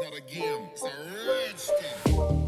not a game, it's a rich thing.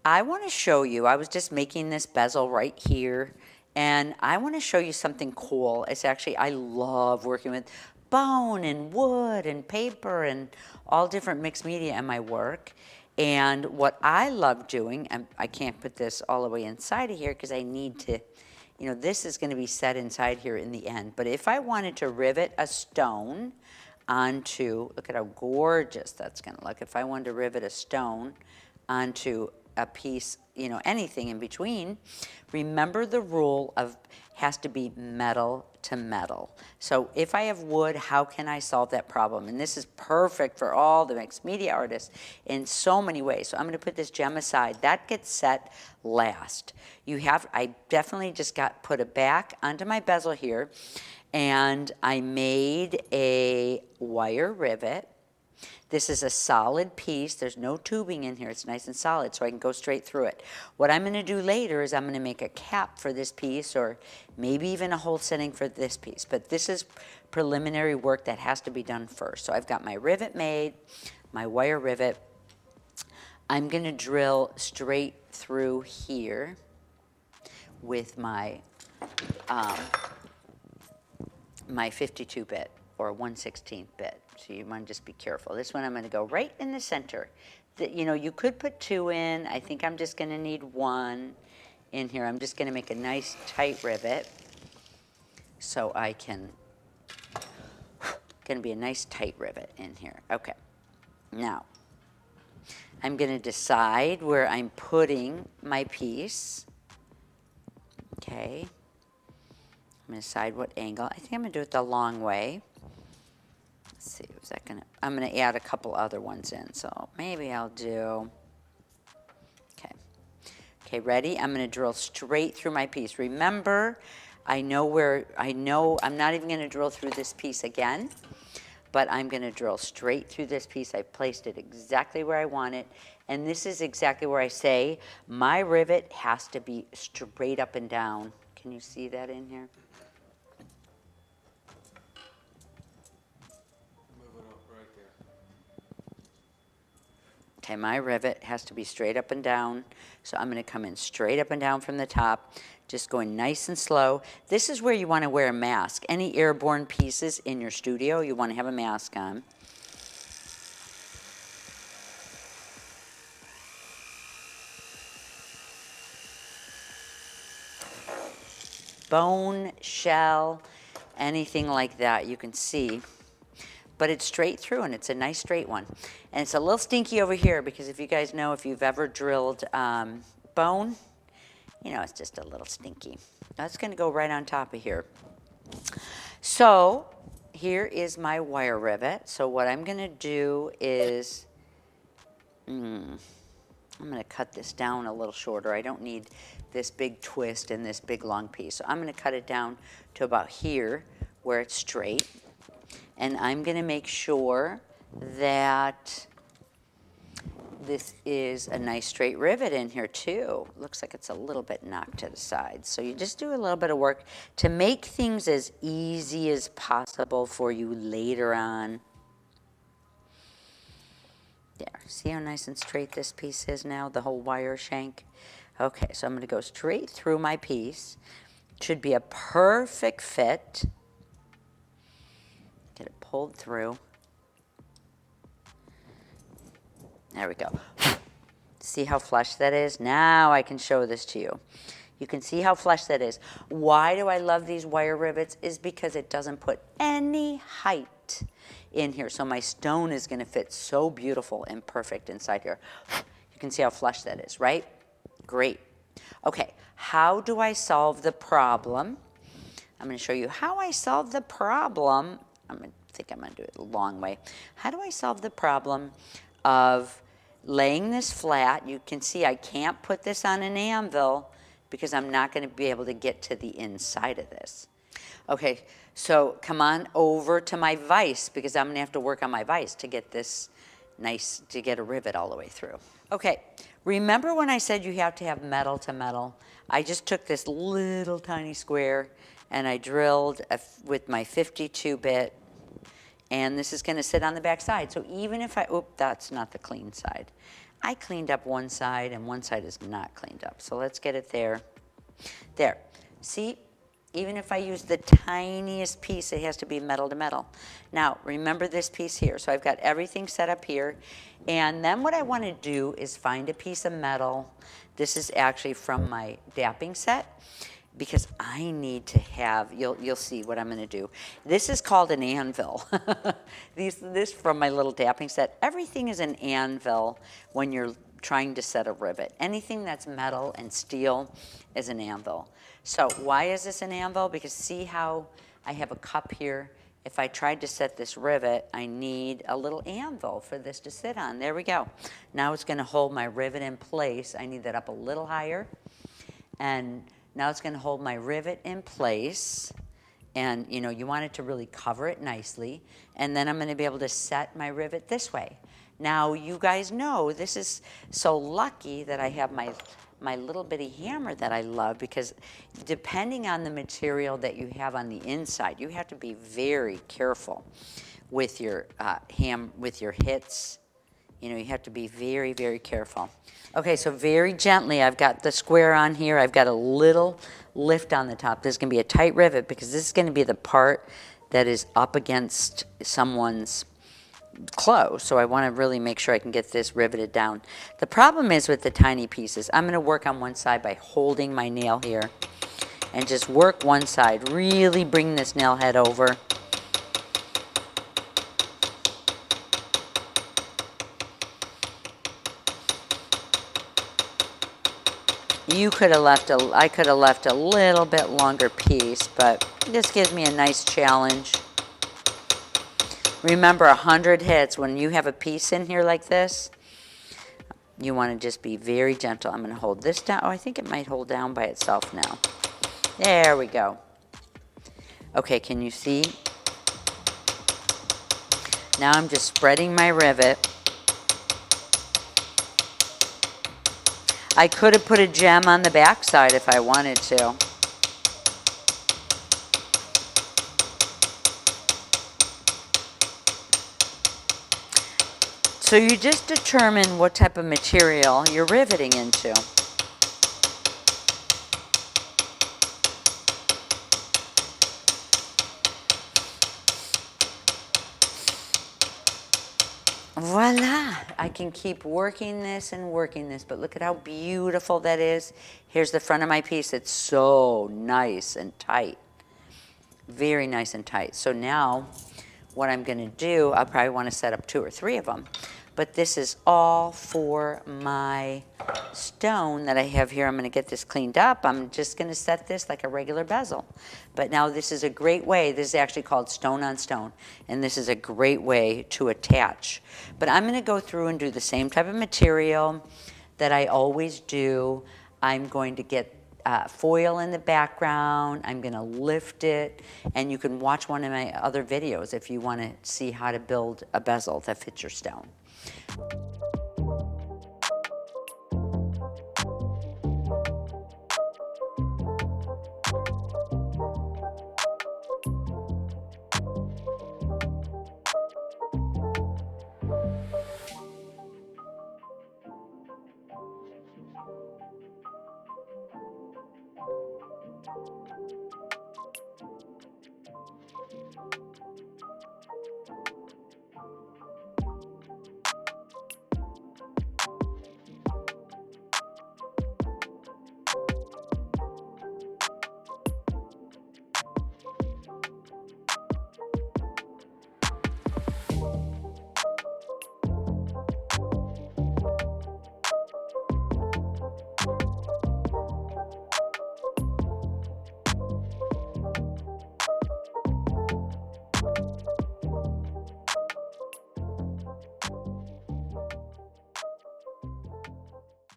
I want to show you, I was just making this bezel right here, and I want to show you something cool. It's actually, I love working with bone and wood and paper and all different mixed media in my work. And what I love doing, and I can't put this all the way inside of here because I need to, this is going to be set inside here in the end. But if I wanted to rivet a stone onto, look at how gorgeous that's going to look. If I wanted to rivet a stone onto a piece, anything in between, remember the rule of has to be metal to metal. So if I have wood, how can I solve that problem? And this is perfect for all the mixed media artists in so many ways. So I'm going to put this gem aside. That gets set last. I definitely just put it back onto my bezel here, and I made a wire rivet. This is a solid piece. There's no tubing in here. It's nice and solid, so I can go straight through it. What I'm going to do later is I'm going to make a cap for this piece, or maybe even a hole setting for this piece. But this is preliminary work that has to be done first. So I've got my rivet made, my wire rivet. I'm going to drill straight through here with my my 52 bit or 1/16 bit. So you want to just be careful. This one I'm going to go right in the center. You know, you could put 2 in. I think I'm just going to need 1 in here. I'm just going to make a nice tight rivet so I can, going to be a nice tight rivet in here. Okay. Now, I'm going to decide where I'm putting my piece. Okay. I'm going to decide what angle. I think I'm going to do it the long way. Let's see, is that going to, I'm going to add a couple other ones in. So maybe I'll do, okay. Okay, ready? I'm going to drill straight through my piece. Remember, I'm not even going to drill through this piece again, but I'm going to drill straight through this piece. I placed it exactly where I want it. And this is exactly where I say my rivet has to be straight up and down. Can you see that in here? Okay, my rivet has to be straight up and down. So I'm going to come in straight up and down from the top, just going nice and slow. This is where you want to wear a mask. Any airborne pieces in your studio, you want to have a mask on. Bone, shell, anything like that you can see. But it's straight through, and it's a nice straight one. And it's a little stinky over here, because if you guys know, if you've ever drilled bone, you know, it's just a little stinky. That's going to go right on top of here. So here is my wire rivet. So what I'm going to do is, I'm going to cut this down a little shorter. I don't need this big twist and this big long piece. So I'm going to cut it down to about here, where it's straight. And I'm going to make sure that this is a nice straight rivet in here too. Looks like it's a little bit knocked to the side. So you just do a little bit of work to make things as easy as possible for you later on. There, see how nice and straight this piece is now, the whole wire shank? Okay, so I'm going to go straight through my piece. Should be a perfect fit. Get it pulled through. There we go. See how flush that is? Now I can show this to you. You can see how flush that is. Why do I love these wire rivets? Is because it doesn't put any height in here. So my stone is going to fit so beautiful and perfect inside here. You can see how flush that is, right? Great. Okay, how do I solve the problem? I'm going to show you how I solve the problem. I think I'm going to do it the long way. How do I solve the problem of laying this flat? You can see I can't put this on an anvil because I'm not going to be able to get to the inside of this. Okay, so come on over to my vise, because I'm going to have to work on my vise to get this nice, to get a rivet all the way through. Okay, remember when I said you have to have metal to metal? I just took this little tiny square and I drilled with my 52 bit, and this is going to sit on the back side. So even if that's not the clean side. I cleaned up one side and one side is not cleaned up. So let's get it there. There. See, even if I use the tiniest piece, it has to be metal to metal. Now, remember this piece here. So I've got everything set up here. And then what I want to do is find a piece of metal. This is actually from my dapping set, because I need to have, you'll see what I'm going to do. This is called an anvil. This from my little dapping set. Everything is an anvil when you're trying to set a rivet. Anything that's metal and steel is an anvil. So why is this an anvil? Because see how I have a cup here? If I tried to set this rivet, I need a little anvil for this to sit on. There we go. Now it's going to hold my rivet in place. I need that up a little higher. And now it's going to hold my rivet in place. And, you know, you want it to really cover it nicely. And then I'm going to be able to set my rivet this way. Now, you guys know this is so lucky that I have my little bitty hammer that I love, because depending on the material that you have on the inside, you have to be very careful with your with your hits. You know, you have to be very, very careful. Okay, so very gently, I've got the square on here. I've got a little lift on the top. This is going to be a tight rivet, because this is going to be the part that is up against someone's clothes. So I want to really make sure I can get this riveted down. The problem is with the tiny pieces, I'm going to work on one side by holding my nail here and just work one side. Really bring this nail head over. You could have left I could have left a little bit longer piece, but this gives me a nice challenge. Remember, 100 hits. When you have a piece in here like this, you want to just be very gentle. I'm going to hold this down. Oh, I think it might hold down by itself now. There we go. Okay, can you see? Now I'm just spreading my rivet. I could have put a gem on the back side if I wanted to. So you just determine what type of material you're riveting into. Voila! I can keep working this and working this, but look at how beautiful that is. Here's the front of my piece. It's so nice and tight. Very nice and tight. So now what I'm going to do, I'll probably want to set up 2 or 3 of them. But this is all for my stone that I have here. I'm going to get this cleaned up. I'm just going to set this like a regular bezel. But now this is a great way. This is actually called stone on stone. And this is a great way to attach. But I'm going to go through and do the same type of material that I always do. I'm going to get foil in the background. I'm going to lift it, and you can watch one of my other videos if you want to see how to build a bezel that fits your stone.